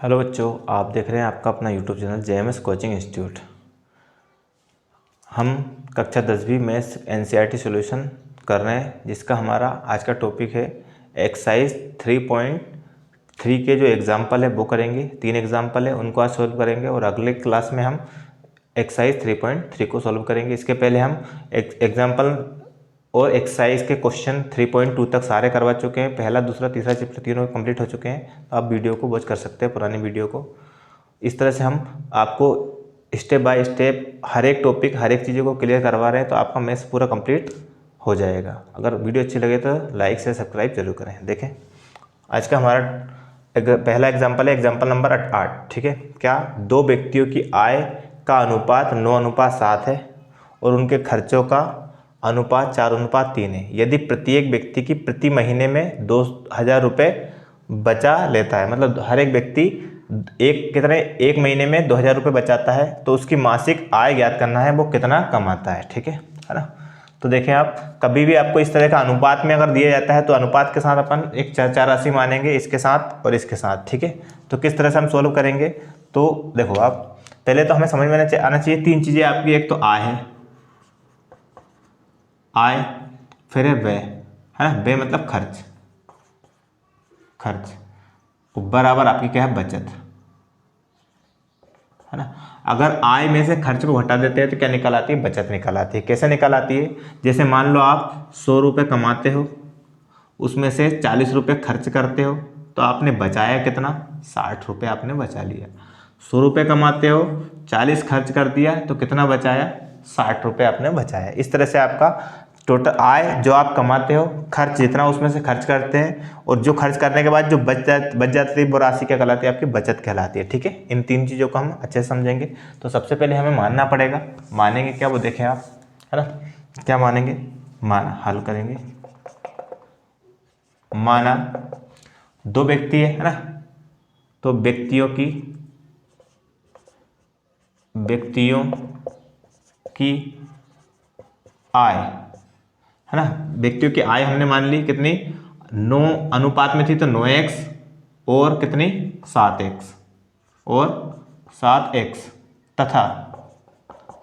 Hello बच्चों, आप देख रहे हैं आपका अपना YouTube channel JMS coaching institute. हम कक्षा 10वीं मैथ्स NCERT सॉल्यूशन कर रहे हैं, जिसका हमारा आज का टॉपिक है एक्सरसाइज 3.3 के जो एग्जाम्पल है वो करेंगे। 3 एग्जाम्पल है, उनको आज सॉल्व करेंगे और अगले क्लास में हम एक्सरसाइज 3.3 को सॉल्व करेंगे। इसके पहले हम एग्जाम्पल और एक्सरसाइज के क्वेश्चन 3.2 तक सारे करवा चुके हैं। पहला, दूसरा, तीसरा चैप्टर तीनों कंप्लीट हो चुके हैं। तो आप वीडियो को वॉच कर सकते हैं, पुरानी वीडियो को। इस तरह से हम आपको स्टेप बाय स्टेप हर एक टॉपिक, हर एक चीज़ों को क्लियर करवा रहे हैं, तो आपका मैथ्स पूरा कंप्लीट हो जाएगा। अगर वीडियो अच्छी लगे तो लाइक से सब्सक्राइब जरूर करें। देखें, आज का हमारा पहला एग्जाम्पल है एग्जाम्पल नंबर 8। ठीक है, क्या दो व्यक्तियों की आय का अनुपात 9:7 है और उनके खर्चों का अनुपात 4:3 है। यदि प्रत्येक व्यक्ति की प्रति महीने में 2000 रुपये बचा लेता है, मतलब हर एक व्यक्ति एक महीने में 2000 रुपये बचाता है, तो उसकी मासिक आय ज्ञात करना है, वो कितना कमाता है। ठीक है ना। तो देखें, आप कभी भी आपको इस तरह का अनुपात में अगर दिया जाता है तो अनुपात के साथ अपन एक चार राशि मानेंगे, इसके साथ और इसके साथ। ठीक है, तो किस तरह से हम सोल्व करेंगे, तो देखो, आप पहले तो हमें समझ में आना चाहिए 3 चीज़ें आपकी। एक तो आय है, आय, फिर है व्यय, है ना। व्यय मतलब खर्च, खर्च बराबर आपकी क्या है, बचत, है ना। अगर आय में से खर्च को हटा देते हैं तो क्या निकल आती है, बचत निकल आती है। कैसे निकल आती है, जैसे मान लो आप 100 रुपये कमाते हो, उसमें से 40 रुपये खर्च करते हो, तो आपने बचाया कितना, 60 रुपये आपने बचा लिया। 100 रुपये कमाते हो, 40 खर्च कर दिया, तो कितना बचाया, 60 रुपये आपने बचाया। इस तरह से आपका टोटल आय जो आप कमाते हो, खर्च जितना उसमें से खर्च करते हैं, और जो खर्च करने के बाद जो बच जाती है वो राशि क्या कहलाती है, आपकी बचत कहलाती है। ठीक है, इन 3 चीज़ों को हम अच्छे से समझेंगे। तो सबसे पहले हमें मानना पड़ेगा, मानेंगे क्या वो देखें आप, है ना। क्या मानेंगे, हल करेंगे। माना दो व्यक्ति है ना, तो व्यक्तियों की आय, है ना। व्यक्तियों की आय हमने मान ली कितनी, 9 अनुपात में थी, तो 9x और कितनी, 7x और 7x, तथा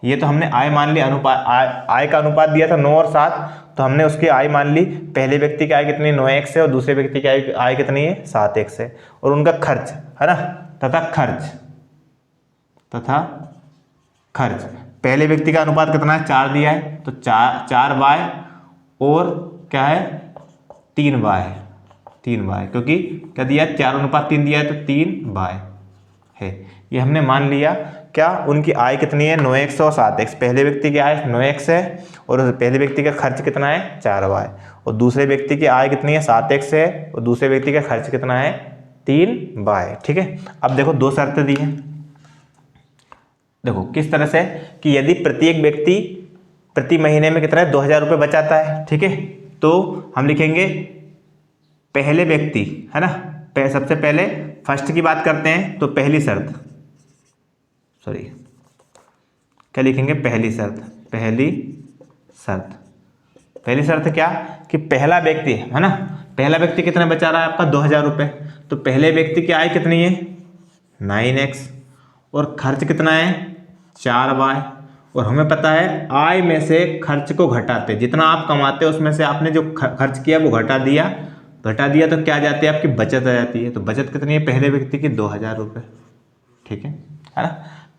ये तो हमने आय मान ली, अनुपात आय का अनुपात दिया था 9 और 7, तो हमने उसकी आय मान ली। पहले व्यक्ति की आय कितनी, 9x है, और दूसरे व्यक्ति की आय कितनी है, 7x है। और उनका खर्च, है ना, तथा खर्च पहले व्यक्ति का अनुपात कितना है, 4 दिया है, तो 4y और क्या है, 3y, क्योंकि क्या दिया है, 4:3 दिया है, तो 3y है। ये हमने मान लिया। क्या उनकी आय कितनी है, 9x और 7x। पहले व्यक्ति की आय 9x है और पहले व्यक्ति का खर्च कितना है, 4y, और दूसरे व्यक्ति की आय कितनी है, 7x है, और दूसरे व्यक्ति का खर्च कितना है, 3y। ठीक है, अब देखो 2 शर्तें दी हैं। देखो किस तरह से, कि यदि प्रत्येक व्यक्ति प्रति महीने में कितना है, 2000 रुपये बचाता है। ठीक है, तो हम लिखेंगे पहले व्यक्ति, है ना, सबसे पहले फर्स्ट की बात करते हैं, तो पहली शर्त, क्या लिखेंगे, पहली शर्त क्या, कि पहला व्यक्ति, है ना, पहला व्यक्ति कितना बचा रहा है आपका, 2000 रुपये। तो पहले व्यक्ति की आय कितनी है, 9x, और खर्च कितना है, 4y। और हमें पता है आय में से खर्च को घटाते, जितना आप कमाते हो उसमें से आपने जो खर्च किया वो घटा दिया, तो क्या आ जाती है, आपकी बचत आ जाती है। तो बचत कितनी है, पहले व्यक्ति की 2000 रुपये। ठीक है ना।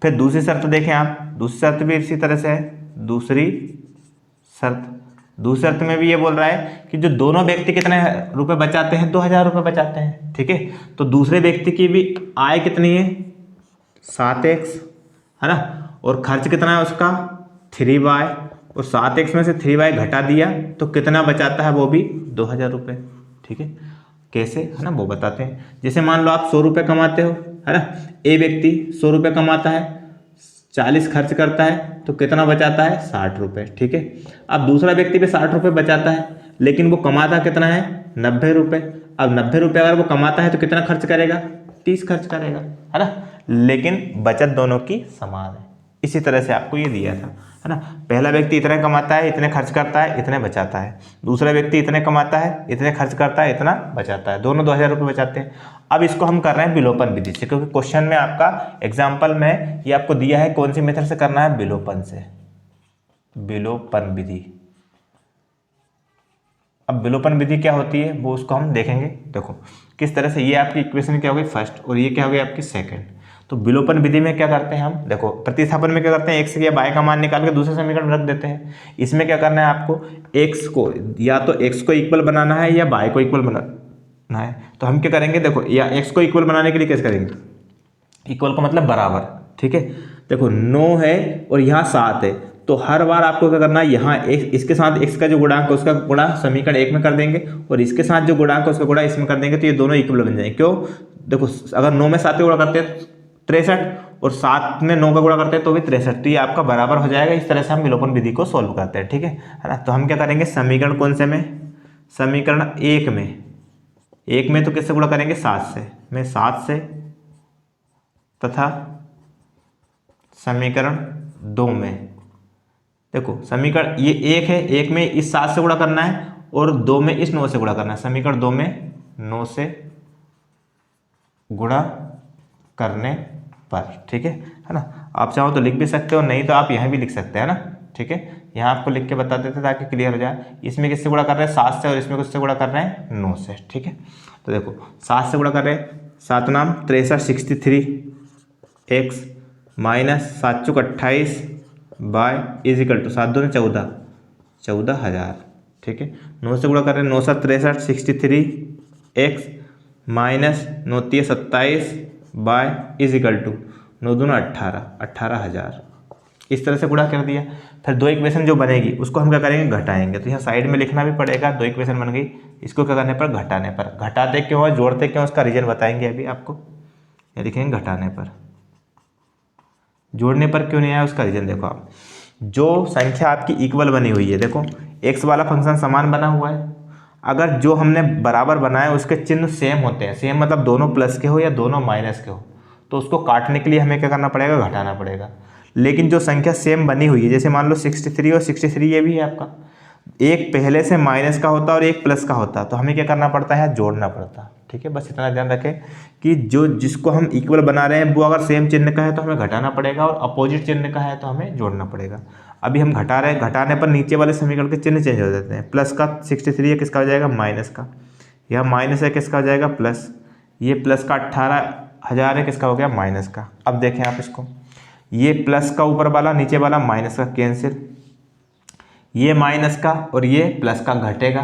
फिर दूसरी शर्त देखें आप, दूसरी शर्त भी इसी तरह से है। दूसरी शर्त में भी ये बोल रहा है कि जो दोनों व्यक्ति कितने रुपए बचाते हैं, 2000 रुपये बचाते हैं। ठीक है, तो दूसरे व्यक्ति की भी आय कितनी है, 7x, है ना, और खर्च कितना है उसका, 3y, और 7x में से 3y घटा दिया, तो कितना बचाता है, वो भी 2000 रुपये। ठीक है, कैसे, है ना, वो बताते हैं। जैसे मान लो आप 100 रुपये कमाते हो, है ना, ए व्यक्ति 100 रुपये कमाता है, 40 खर्च करता है, तो कितना बचाता है, 60 रुपये। ठीक है, अब दूसरा व्यक्ति भी 60 रुपये बचाता है, लेकिन वो कमाता कितना है, 90 रुपये। अब 90 रुपये अगर वो कमाता है तो कितना खर्च करेगा, 30 खर्च करेगा, है ना, लेकिन बचत दोनों की समान है। इसी तरह से आपको ये दिया था, है ना। पहला व्यक्ति इतने कमाता है, इतने खर्च करता है, इतने बचाता है। दूसरा व्यक्ति इतने कमाता है, इतने खर्च करता है, इतना बचाता है। दोनों 2000 रुपये बचाते हैं। अब इसको हम कर रहे हैं विलोपन विधि से, क्योंकि क्वेश्चन में आपका एग्जाम्पल में ये आपको दिया है कौन सी मेथड से करना है, विलोपन से, विलोपन विधि। अब विलोपन विधि क्या होती है वो उसको हम देखेंगे। देखो किस तरह से, ये आपकी इक्वेशन क्या होगी फर्स्ट और ये क्या होगी आपकी सेकंड। तो विलोपन विधि में क्या करते हैं हम, देखो प्रतिस्थापन में क्या करते हैं, x या y का मान निकाल के दूसरे समीकरण में रख देते हैं। इसमें क्या करना है आपको, x को या तो x को इक्वल बनाना है या y को इक्वल बनाना है। तो हम क्या करेंगे, देखो या x को इक्वल बनाने के लिए कैसे करेंगे, इक्वल का मतलब बराबर, ठीक है। देखो 9 है और यहाँ 7 है, तो हर बार आपको क्या करना है, यहाँ इसके साथ x का जो गुणांक है उसका गुणा समीकरण 1 में कर देंगे और इसके साथ जो गुणांक है उसका गुणा इसमें कर देंगे, तो ये दोनों इक्वल बन जाएंगे। क्यों, देखो अगर 9 में 7 का गुणा करते हैं 63 और 7 में 9 का गुणा करते हैं तो भी 63, तो ये आपका बराबर हो जाएगा। इस तरह से हम विलोपन विधि को सॉल्व करते हैं, ठीक है ना। तो हम क्या करेंगे, समीकरण कौन से में, समीकरण 1 में तो किससे गुणा करेंगे, 7 से, मैं 7 से, तथा समीकरण 2 में, देखो समीकरण ये 1 है, 1 में इस 7 से गुणा करना है और 2 में इस 9 से गुणा करना है। समीकरण 2 में 9 से गुणा करने पर, ठीक है ना। आप चाहो तो लिख भी सकते हो, नहीं तो आप यहाँ भी लिख सकते हैं ना, ठीक है। यहाँ आपको लिख के बता देते ताकि क्लियर हो जाए। इसमें किससे गुणा कर रहे हैं, 7 से, और इसमें किससे गुणा कर रहे हैं, 9 से, ठीक है। तो देखो 7 से गुणा कर रहे हैं, 7 नाम 63 x माइनस 7 चौक 28 बाय इज इक्वल टू 7 दूनी 14,000, ठीक है। 9 से गुणा कर रहे हैं, 9 7 63 x minus 9 3 27 y is equal to 9 दूना 18,000। इस तरह से गुणा कर दिया। फिर दो इक्वेशन जो बनेगी उसको हम क्या करेंगे, घटाएंगे। तो यहाँ साइड में लिखना भी पड़ेगा, दो इक्वेशन बन गई, इसको क्या करने पर, घटाने पर। घटाते क्यों है, जोड़ते क्यों, उसका रीजन बताएंगे अभी आपको। ये लिखेंगे घटाने पर, जोड़ने पर क्यों नहीं आया उसका रीजन देखो आप। जो संख्या आपकी इक्वल बनी हुई है, देखो x वाला फंक्शन समान बना हुआ है, अगर जो हमने बराबर बनाया उसके चिन्ह सेम होते हैं, सेम मतलब दोनों प्लस के हो या दोनों माइनस के हो, तो उसको काटने के लिए हमें क्या करना पड़ेगा, घटाना पड़ेगा। लेकिन जो संख्या सेम बनी हुई है, जैसे मान लो 63 और 63 ये भी है आपका, एक पहले से माइनस का होता और एक प्लस का होता, तो हमें क्या करना पड़ता है, जोड़ना पड़ता, ठीक है। बस इतना ध्यान रखें कि जो जिसको हम इक्वल बना रहे हैं वो अगर सेम चिन्ह का है तो हमें घटाना पड़ेगा, और अपोजिट चिन्ह का है तो हमें जोड़ना पड़ेगा। अभी हम घटा रहे हैं, घटाने पर नीचे वाले समीकरण के चिन्ह चेंज हो जाते हैं। प्लस का 63 है, किसका हो जाएगा, माइनस का। यह माइनस है, किसका हो जाएगा, प्लस। ये प्लस का 18,000 है, किसका हो गया, माइनस का। अब देखें आप इसको, ये प्लस का ऊपर वाला, नीचे वाला माइनस का कैंसिल, ये माइनस का और ये प्लस का घटेगा,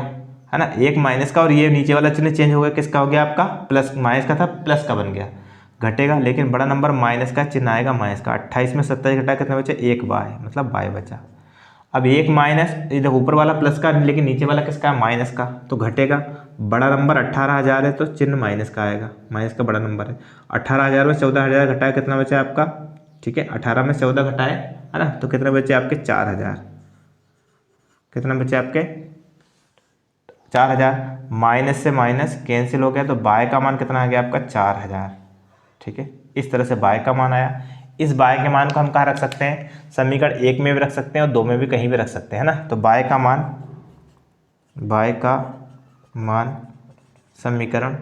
है ना। एक माइनस का और ये नीचे वाला चिन्ह चेंज हो गया, किसका हो गया आपका, प्लस, माइनस का था प्लस का बन गया, घटेगा। लेकिन बड़ा नंबर माइनस का चिन्ह आएगा, माइनस का। 28 में 27 घटा कितना बचा, एक बाय, मतलब बाय बचा। अब एक माइनस, इधर ऊपर वाला प्लस का लेकिन नीचे वाला किसका है, माइनस का, तो घटेगा। बड़ा नंबर 18,000 है तो चिन्ह माइनस का आएगा, माइनस का बड़ा नंबर है। 18,000 में 14,000 घटाया, कितना बचा आपका, ठीक है। 18 में 14 घटाए, है ना, तो कितने बचे आपके, 4,000। कितना बचे आपके, 4,000। माइनस से माइनस कैंसिल हो गया, तो बाय का मान कितना आ गया आपका, 4,000, ठीक है। इस तरह से बाय का मान आया। इस बाय के मान को हम कहाँ रख सकते हैं, समीकरण 1 में भी रख सकते हैं और 2 में भी कहीं भी रख सकते हैं, ना। तो बाय का मान समीकरण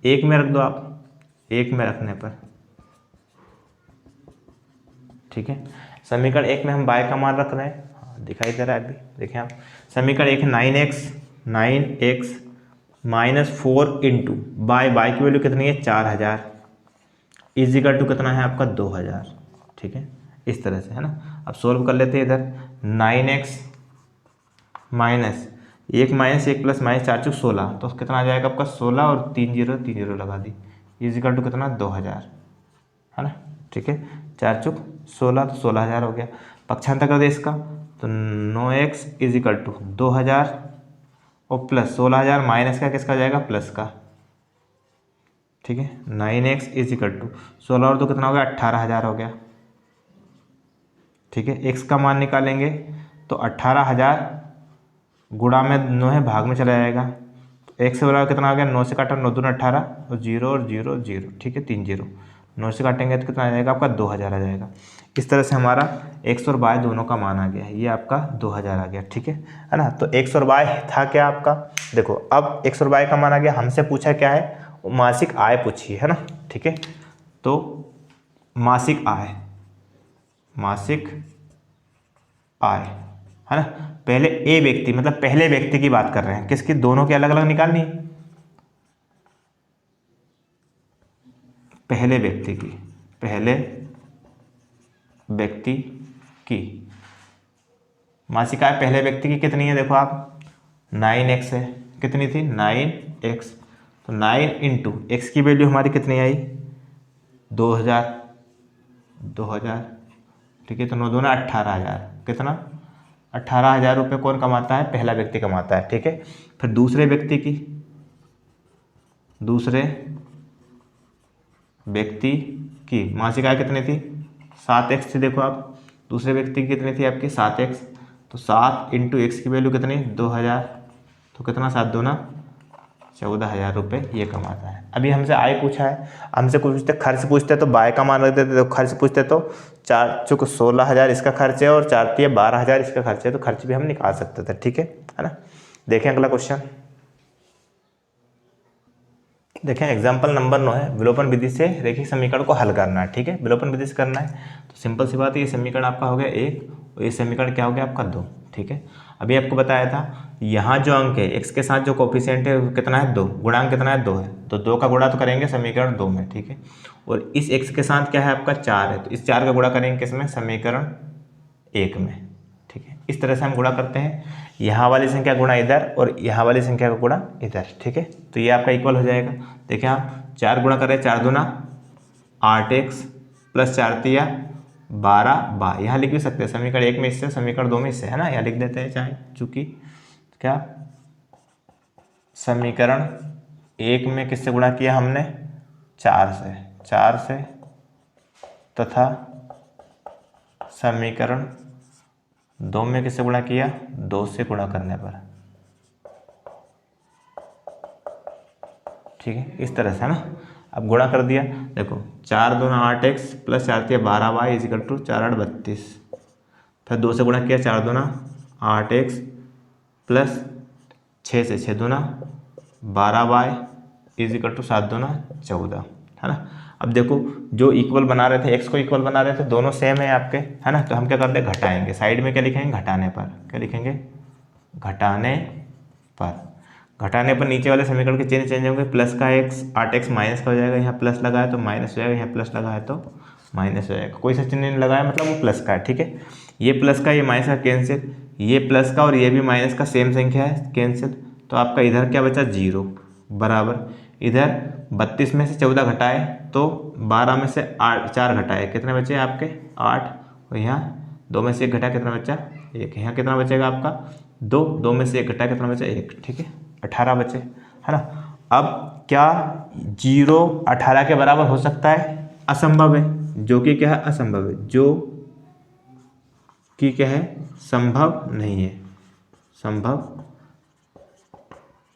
1 में रख दो आप, 1 में रखने पर, ठीक है। समीकरण 1 में हम बाय का मान रख रहे हैं, दिखाई दे रहा है अभी, देखें आप। समीकरण 1 9x माइनस 4 इंटू बाय की वैल्यू कितनी है, 4,000 इजिकल टू कितना है आपका, 2,000, ठीक है। इस तरह से, है ना। अब सोल्व कर लेते हैं। इधर 9x माइनस 1 प्लस माइनस 4 चौक 16, तो कितना आ जाएगा आपका, 16 और 3 0 लगा दी, इजिकल टू कितना, 2,000, है ना, ठीक है। 4 चौक 16, तो 16,000 हो गया। पक्षांतर कर दे इसका, तो 9x इजिकल टू 2,000 और प्लस 16,000 माइनस का किसका जाएगा, प्लस का, ठीक है। 9x इजिकल टू 16 और 2 कितना हो गया, 18,000 हो गया, ठीक है। x का मान निकालेंगे तो 18,000 गुणा में 9 है, भाग में चला जाएगा, तो x से बराबर कितना आ गया, 9 से काटा 9 दूना 18 और 0 और 0 0, ठीक है, 3 0। 9 से काटेंगे तो कितना आ जाएगा आपका, 2,000 आ जाएगा। इस तरह से हमारा x और y दोनों का मान आ गया, ये आपका 2000 आ गया, ठीक है ना। तो x और y था क्या आपका, देखो अब x और y का मान आ गया, हमसे पूछा क्या है, मासिक आय पूछी है ना, ठीक है। तो मासिक आय, मासिक आय है ना, पहले ए व्यक्ति मतलब पहले व्यक्ति की बात कर रहे हैं, किसकी, दोनों की अलग अलग निकालनी, पहले व्यक्ति की, पहले व्यक्ति की मासिक आय पहले व्यक्ति की कितनी है, देखो आप 9x है, कितनी थी 9x, तो 9 इंटू एक्स की वैल्यू हमारी कितनी आई 2000, 2000, ठीक है। तो 9 दूना 18,000, कितना 18,000 रुपये कौन कमाता है, पहला व्यक्ति कमाता है, ठीक है। फिर दूसरे व्यक्ति की, दूसरे व्यक्ति की मासिक आय कितनी थी 7x थी, देखो आप दूसरे व्यक्ति की कितनी थी आपकी 7x, तो 7 इंटू एक्स की वैल्यू कितनी 2000, तो कितना 7 दूना 14,000 रुपये ये कमाता है। अभी हमसे आय पूछा है, हमसे कुछ पूछते खर्च पूछते तो बाय का मान रख देते, तो खर्च पूछते तो 4 चूँकि 16,000 इसका खर्च है और 4 तिया 12,000 इसका खर्च है, तो खर्च भी हम निकाल सकते थे, ठीक है ना। देखें अगला क्वेश्चन, देखें एग्जाम्पल नंबर 9 है, विलोपन विधि से रैखिक समीकरण को हल करना है, ठीक है। विलोपन विधि से करना है तो सिंपल सी बात है, ये समीकरण आपका हो गया 1 और ये समीकरण क्या हो गया आपका 2, ठीक है। अभी आपको बताया था यहाँ जो अंक है x के साथ जो कोफिशिएंट है कितना है 2, गुणांक कितना है 2 है, तो 2 का गुणा तो करेंगे समीकरण 2 में, ठीक है। और इस x के साथ क्या है आपका 4 है, तो इस 4 का गुणा करेंगे किसमें, समीकरण 1 में, ठीक है। इस तरह से हम गुणा करते हैं, यहाँ वाली संख्या गुणा इधर और यहाँ वाली संख्या का गुणा इधर, ठीक है। तो ये आपका इक्वल हो जाएगा, देखिए आप 4 गुणा कर रहे हैं, 4 दूना 8x प्लस 4 तिया 12 यहाँ लिख भी सकते हैं, समीकरण 1 में इससे, समीकरण 2 में इससे, है ना, यहाँ लिख देते हैं चाहे, चूंकि क्या समीकरण 1 में किससे गुणा किया हमने 4 से तथा समीकरण 2 में किससे गुणा किया 2 से गुणा करने पर, ठीक है। इस तरह से है ना, अब गुणा कर दिया, देखो 4 दूना 8x प्लस 4 तिया 12y इज इक्वल टू 4 8 32, फिर 2 से गुणा किया 4 दूना 8x प्लस 6 से 6 दूना 12y इज इक्वल टू 7 दूना 14, है ना। अब देखो जो इक्वल बना रहे थे, x को इक्वल बना रहे थे, दोनों सेम है आपके, है ना। तो हम क्या करते हैं, घटाएंगे, साइड में क्या लिखेंगे घटाने पर, क्या लिखेंगे घटाने पर, घटाने पर नीचे वाले समीकरण के चिन्ह चेंज होंगे, प्लस का x 8x माइनस का हो जाएगा, यहाँ प्लस लगा है तो माइनस हो जाएगा, यहाँ प्लस लगा है तो माइनस हो जाएगा, कोई सा चिन्ह नहीं लगाया मतलब वो प्लस का है, ठीक है। ये प्लस का ये माइनस का कैंसिल, ये प्लस का और ये भी माइनस का सेम संख्या है कैंसिल, तो आपका इधर क्या बचा 0 बराबर, इधर 32 में से 14 घटाए तो 12 में से 4 घटाए कितने बचे आपके 8, और यहाँ 2 में से 1 घटाया कितना बचा 1, यहाँ कितना बचेगा आपका 2 में से 1 घटाया कितना बचा 1, ठीक है 18 बचे, है ना। अब क्या 0 18 के बराबर हो सकता है, असंभव है, जो कि क्या है असंभव है, जो कि क्या है संभव नहीं है, संभव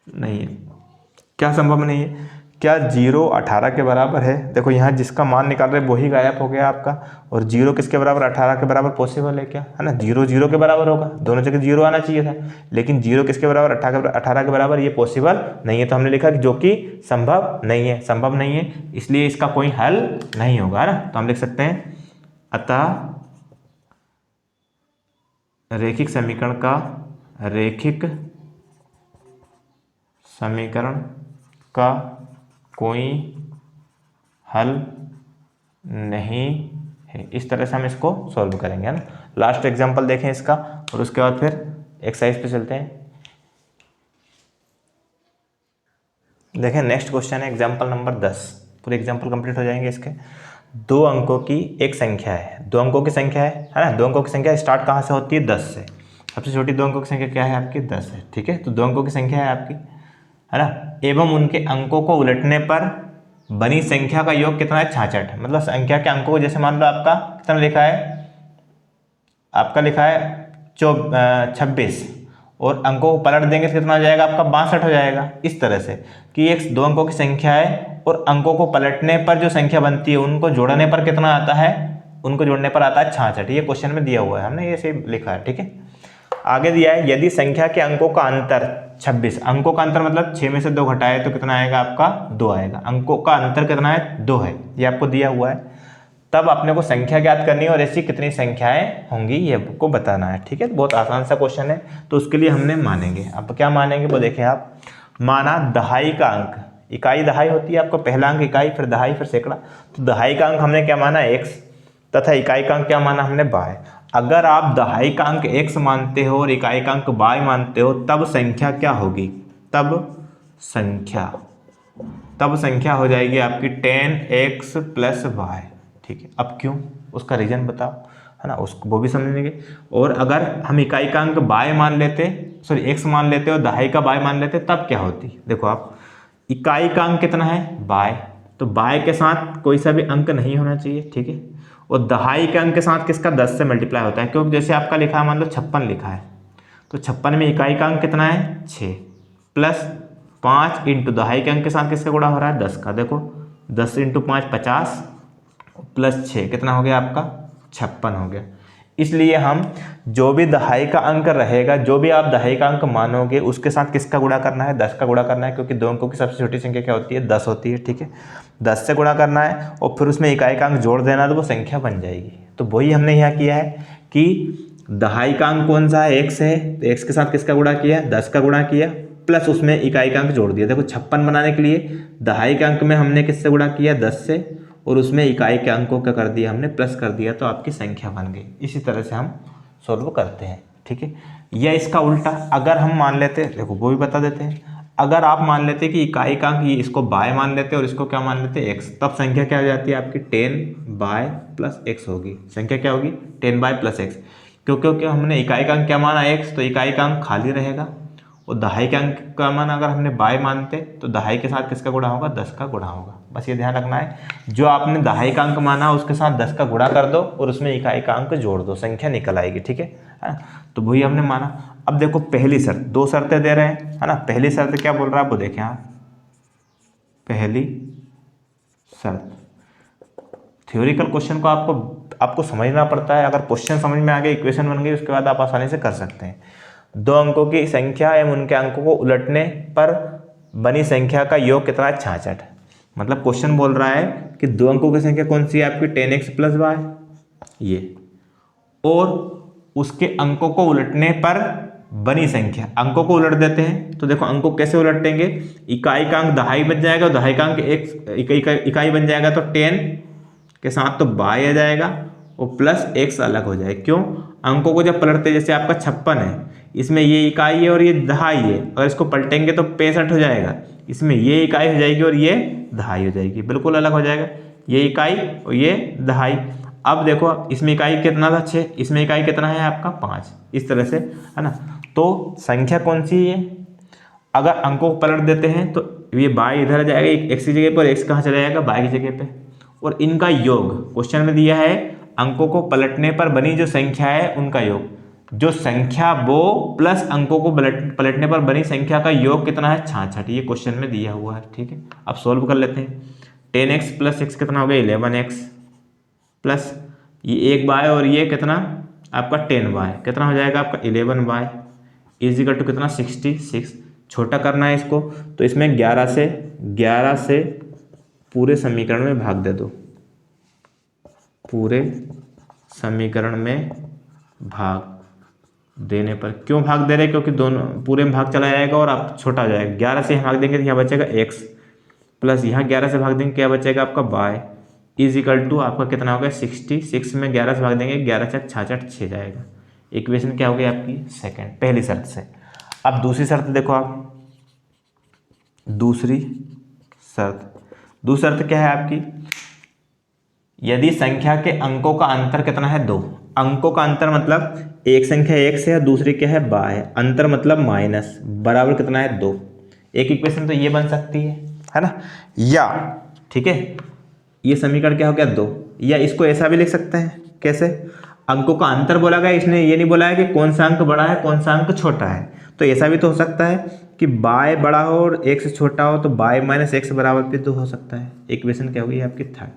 नहीं है, क्या संभव नहीं है, क्या 0 18 के बराबर है, देखो यहाँ जिसका मान निकाल रहे वही गायब हो गया आपका, और 0 किसके बराबर 18 के बराबर पॉसिबल है क्या, है ना, 0 0 के बराबर होगा, दोनों जगह 0 आना चाहिए था, लेकिन 0 किसके बराबर 18 के बराबर, ये पॉसिबल नहीं है, तो हमने लिखा कि जो कि संभव नहीं है, संभव नहीं है, इसलिए इसका कोई हल नहीं होगा, है ना। तो हम लिख सकते हैं अतः रैखिक समीकरण का, रैखिक समीकरण का कोई हल नहीं है। इस तरह से हम इसको सॉल्व करेंगे, है ना। लास्ट एग्जांपल देखें इसका और उसके बाद फिर एक्सरसाइज पे चलते हैं। देखें नेक्स्ट क्वेश्चन है एग्जांपल नंबर 10, पूरे एग्जांपल कंप्लीट हो जाएंगे इसके। 2 अंकों की एक संख्या है, 2 अंकों की संख्या है ना, 2 अंकों की संख्या स्टार्ट कहाँ से होती है 10 से, सबसे छोटी 2 अंकों की संख्या क्या है आपकी 10 है, ठीक है। तो 2 अंकों की संख्या है आपकी, है ना, एवं उनके अंकों को उलटने पर बनी संख्या का योग कितना है 66, मतलब संख्या के अंकों को जैसे मान लो आपका कितना लिखा है, आपका लिखा है 26 और अंकों को पलट देंगे तो कितना हो जाएगा आपका 62 हो जाएगा। इस तरह से कि एक 2 अंकों की संख्या है और अंकों को पलटने पर जो संख्या बनती है उनको जोड़ने पर कितना आता है उनको जोड़ने पर आता है 66। ये क्वेश्चन में दिया हुआ है, हमने ये सही लिखा है, ठीक है। आगे दिया है यदि संख्या के अंकों का अंतर 26, अंकों का अंतर मतलब 6 में से 2 घटाए तो कितना आएगा आपका 2 आएगा, अंकों का अंतर कितना है 2 है, ये आपको दिया हुआ है। तब अपने को संख्या ज्ञात करनी है और ऐसी कितनी संख्याएं होंगी ये आपको बताना है, ठीक है। बहुत आसान सा क्वेश्चन है, तो उसके लिए हमने मानेंगे। अब क्या मानेंगे वो देखें आप। माना दहाई का अंक, इकाई दहाई होती है आपको, पहला अंक इकाई, फिर दहाई, फिर सैकड़ा। तो दहाई का अंक हमने क्या माना x तथा इकाई का अंक क्या माना हमने y। अगर आप दहाई का अंक x मानते हो और इकाई का अंक y मानते हो तब संख्या क्या होगी, तब संख्या हो जाएगी आपकी 10x + y, ठीक है। अब क्यों, उसका रीजन बताओ, है ना, उसको वो भी समझेंगे। और अगर हम इकाई का अंक y मान लेते, सॉरी x मान लेते और दहाई का y मान लेते तब क्या होती। देखो आप, इकाई का अंक कितना है y, तो y के साथ कोई सा भी अंक नहीं होना चाहिए, ठीक है। और दहाई के अंक के साथ किसका 10 से मल्टीप्लाई होता है, क्योंकि जैसे आपका लिखा है मान लो 56 लिखा है, तो 56 में इकाई का अंक कितना है 6 प्लस 5 इंटू दहाई के अंक के साथ किसका गुणा हो रहा है 10 का। देखो 10 इंटू 5 50 प्लस 6 कितना हो गया आपका 56 हो गया। इसलिए हम जो भी दहाई का अंक रहेगा, जो भी आप दहाई का अंक मानोगे उसके साथ किसका गुणा करना है 10 का गुणा करना है, क्योंकि 2 अंकों की सबसे छोटी संख्या क्या होती है 10 होती है, ठीक है। 10 से गुणा करना है और फिर उसमें इकाई का अंक जोड़ देना, तो वो संख्या बन जाएगी। तो वही हमने यहाँ किया है कि दहाई का अंक कौन सा है x है, तो x के साथ किसका गुणा किया 10 का गुणा किया, प्लस उसमें इकाई का अंक जोड़ दिया। देखो 56 बनाने के लिए दहाई के अंक में हमने किससे गुणा किया 10 से, और उसमें इकाई के अंकों का कर दिया हमने प्लस कर दिया, तो आपकी संख्या बन गई। इसी तरह से हम सॉल्व करते हैं, ठीक है। या इसका उल्टा अगर हम मान लेते, देखो वो भी बता देते हैं, अगर आप मान लेते कि इकाई का अंक, ये इसको y मान लेते और इसको क्या मान लेते x, तब संख्या क्या हो जाती है आपकी 10y + x होगी। संख्या क्या होगी 10y + x, क्योंकि हमने इकाई का अंक क्या माना x, तो इकाई का अंक खाली रहेगा। और दहाई का अंक का मान अगर हमने y मानते तो दहाई के साथ किसका गुणा होगा 10 का गुणा होगा। बस ये ध्यान रखना है, जो आपने दहाई का अंक माना उसके साथ 10 का गुणा कर दो और उसमें इकाई का अंक जोड़ दो, संख्या निकल आएगी, ठीक है। तो वही हमने माना। अब देखो पहली शर्त, 2 शर्तें दे रहे हैं, है ना। पहली शर्त क्या बोल रहा है वो देखें आप। पहली शर्त, थ्योरिकल क्वेश्चन को आपको समझना पड़ता है। अगर क्वेश्चन समझ में आ गया, इक्वेशन बन गई, उसके बाद आप आसानी से कर सकते हैं। 2 अंकों की संख्या एवं उनके अंकों को उलटने पर बनी संख्या का योग कितना है 66। मतलब क्वेश्चन बोल रहा है कि 2 अंकों की संख्या कौन सी है आपकी 10x + y, ये, और उसके अंकों को उलटने पर बनी संख्या। अंकों को उलट देते हैं, तो देखो अंकों कैसे उलटेंगे, इकाई का अंक दहाई बन जाएगा और दहाई का अंक इकाई बन जाएगा, तो 10 के साथ तो y आ जाएगा और प्लस x अलग हो जाए। क्यों, अंकों को जब पलटते, जैसे आपका 56 है, इसमें ये इकाई है और ये दहाई है, और इसको पलटेंगे तो 65 हो जाएगा। इसमें ये इकाई हो जाएगी और ये दहाई हो जाएगी, बिल्कुल अलग हो जाएगा, ये इकाई और ये दहाई। अब देखो इसमें इकाई कितना था 6, इसमें इकाई कितना है आपका 5, इस तरह से, है ना। तो संख्या कौन सी है, अगर अंकों को पलट देते हैं तो ये y इधर आ जाएगा x की जगह पर, x कहाँ चला जाएगा y की जगह पे, और इनका योग क्वेश्चन में दिया है, अंकों को पलटने पर बनी जो संख्या है उनका योग, जो संख्या वो प्लस अंकों को पलटने पर बनी संख्या का योग कितना है 66, ये क्वेश्चन में दिया हुआ है, ठीक है। अब सोल्व कर लेते हैं। 10x + x कितना हो गया 11x, प्लस ये 1y और ये कितना आपका 10y, कितना हो जाएगा आपका 11y = कितना 66। छोटा करना है इसको, तो इसमें 11 से पूरे समीकरण में भाग दे दो, पूरे समीकरण में भाग देने पर, क्यों भाग दे रहे, क्योंकि दोनों पूरे में भाग चला जाएगा और आप छोटा हो जाएगा। 11 से भाग देंगे तो यहाँ बचेगा x, प्लस यहाँ 11 से भाग देंगे क्या बचेगा आपका y = आपका कितना होगा 66 में 11 से भाग देंगे 11 × 66 6 जाएगा। इक्वेशन क्या हो गई आपकी सेकंड, पहली शर्त से। अब दूसरी शर्त देखो आप, दूसरी शर्त क्या है आपकी, यदि संख्या के अंकों का अंतर कितना है 2, अंकों का अंतर मतलब एक संख्या x है और दूसरी क्या है y है, अंतर मतलब माइनस, बराबर कितना है 2। एक इक्वेशन तो ये बन सकती है ना, या ठीक है, ये समीकरण क्या हो गया 2, या इसको ऐसा भी लिख सकते हैं, कैसे, अंकों का अंतर बोला गया, इसने ये नहीं बोला है कि कौन सा अंक बड़ा है कौन सा अंक छोटा है। तो ऐसा भी तो हो सकता है कि y बड़ा हो और x छोटा हो, तो y - x बराबर भी तो हो सकता है। इक्वेशन क्या होगी आपकी थर्ड,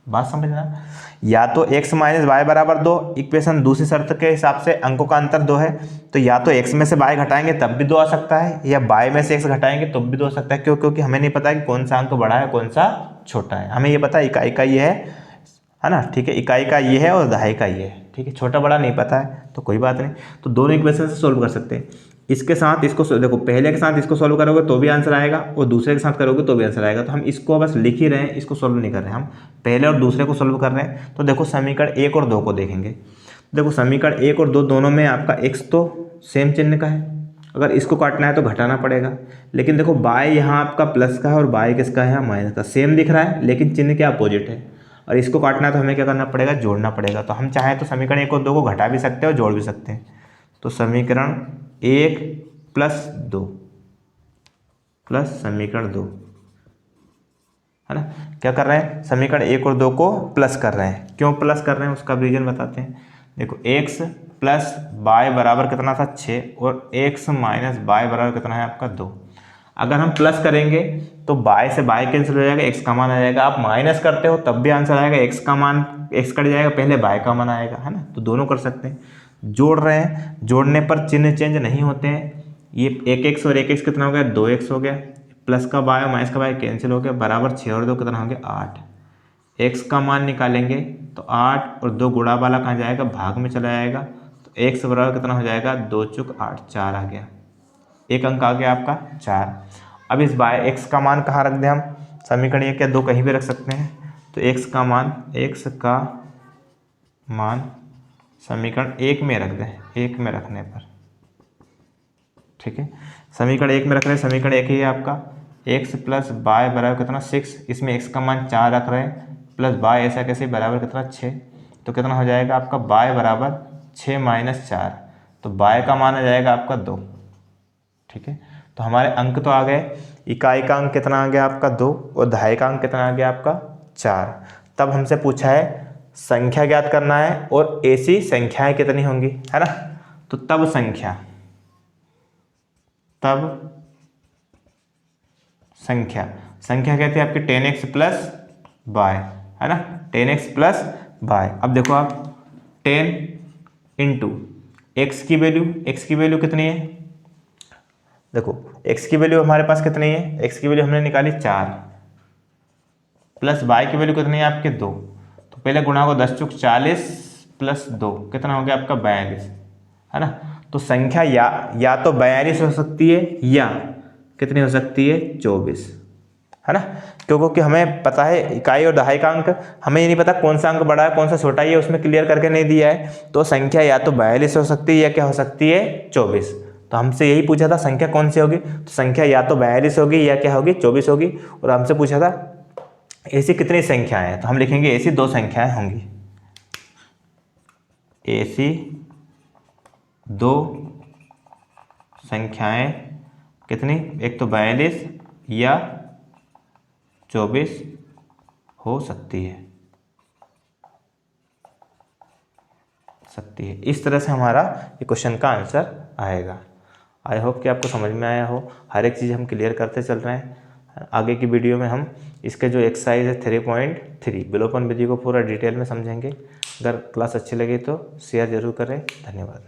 बात समझना, या तो x माइनस वाई बराबर 2, इक्वेशन दूसरी शर्त के हिसाब से अंकों का अंतर 2 है, तो या तो x में से y घटाएंगे तब भी 2 आ सकता है, या y में से x घटाएंगे तब भी 2 आ सकता है। क्यों? क्योंकि हमें नहीं पता कि कौन सा अंक बड़ा है कौन सा छोटा है। हमें ये पता है इकाई का ये है ना, ठीक है, इकाई का ये है और दहाई का ये है, ठीक है, छोटा बड़ा नहीं पता है तो कोई बात नहीं। तो दोनों इक्वेशन से सोल्व कर सकते हैं। इसके साथ इसको देखो, पहले के साथ इसको सोल्व करोगे तो भी आंसर आएगा और दूसरे के साथ करोगे तो भी आंसर आएगा। तो हम इसको बस लिख ही रहे हैं, इसको सोल्व नहीं कर रहे हैं, हम पहले और दूसरे को सोल्व कर रहे हैं। तो देखो समीकरण 1 और 2 को देखेंगे। देखो समीकरण 1 और 2 दोनों में आपका x तो सेम चिन्ह का है, अगर इसको काटना है तो घटाना पड़ेगा। लेकिन देखो y यहाँ आपका प्लस का है और y किसका है, यहाँ माइनस का। सेम दिख रहा है लेकिन चिन्ह के अपोजिट है, और इसको काटना है तो हमें क्या करना पड़ेगा, जोड़ना पड़ेगा। तो हम चाहें तो समीकरण 1 और 2 को घटा भी सकते हैं और जोड़ भी सकते हैं। तो समीकरण 1 प्लस 2 प्लस समीकरण 2, है ना, क्या कर रहे हैं, समीकरण 1 और 2 को प्लस कर रहे हैं। क्यों प्लस कर रहे हैं उसका रीजन बताते हैं। देखो x प्लस वाई बराबर कितना था 6, और x माइनस वाई बराबर कितना है आपका 2। अगर हम प्लस करेंगे तो y से y कैंसिल हो जाएगा, x का मान आ जाएगा। आप माइनस करते हो तब भी आंसर आएगा, x का मान x कट जाएगा, पहले y का मान आएगा, है ना। तो दोनों कर सकते हैं। जोड़ रहे हैं, जोड़ने पर चिन्ह चेंज नहीं होते हैं। ये 1x और 1x कितना हो गया, 2x हो गया, प्लस का y और माइनस का y कैंसिल हो गया, बराबर 6 और 2 कितना हो गया 8। x का मान निकालेंगे तो 8 और 2 गुणा वाला कहाँ जाएगा, भाग में चला जाएगा। तो x बराबर कितना हो जाएगा, 2 चुक 8, 4 आ गया। एक अंक आ गया आपका 4। अब इस x का मान कहाँ रख दें हम, समीकरण 1 या 2 कहीं भी रख सकते हैं। तो x का मान समीकरण 1 में रख दें, 1 में रखने पर, ठीक है, समीकरण 1 में रख रहे हैं। समीकरण 1 ही है आपका x प्लस वाई बराबर कितना 6, इसमें x का मान 4 रख रहे हैं, प्लस y ऐसा कैसे बराबर कितना 6। तो कितना हो जाएगा आपका y बराबर 6 माइनस 4, तो y का मान आ जाएगा आपका 2, ठीक है। तो हमारे अंक तो आ गए, इकाई का अंक कितना आ गया आपका 2 और दहाई का अंक कितना आ गया आपका 4। तब हमसे पूछा है संख्या ज्ञात करना है और ऐसी संख्याएं कितनी होंगी, है ना। तो तब संख्या कहते हैं आपके 10x प्लस वाई, है ना, 10x प्लस वाई। अब देखो आप 10 इंटू x की वैल्यू कितनी है, देखो x की वैल्यू हमारे पास कितनी है, x की वैल्यू हमने निकाली 4, प्लस y की वैल्यू कितनी है आपके 2। तो पहले गुणा को 10 चुक 40 प्लस 2 कितना हो गया आपका 42, है ना। तो संख्या या तो 42 हो सकती है या कितनी हो सकती है 24, है ना। क्योंकि हमें पता है इकाई और दहाई का अंक, हमें ये नहीं पता कौन सा अंक बड़ा है कौन सा छोटा है, उसमें क्लियर करके नहीं दिया है। तो संख्या या तो 42 हो सकती है या क्या हो सकती है 24। तो हमसे यही पूछा था संख्या कौन सी होगी, तो संख्या या तो 42 होगी या क्या होगी 24 होगी। और हमसे पूछा था ऐसी कितनी संख्याएं हैं, तो हम लिखेंगे ऐसी 2 संख्याएं होंगी, ऐसी 2 संख्याएं कितनी, एक तो 42 या 24 हो सकती है। इस तरह से हमारा ये क्वेश्चन का आंसर आएगा। आई होप कि आपको समझ में आया हो, हर एक चीज़ हम क्लियर करते चल रहे हैं। आगे की वीडियो में हम इसके जो एक्सरसाइज है 3.3 विलोपन विधि को पूरा डिटेल में समझेंगे। अगर क्लास अच्छी लगी तो शेयर जरूर करें। धन्यवाद।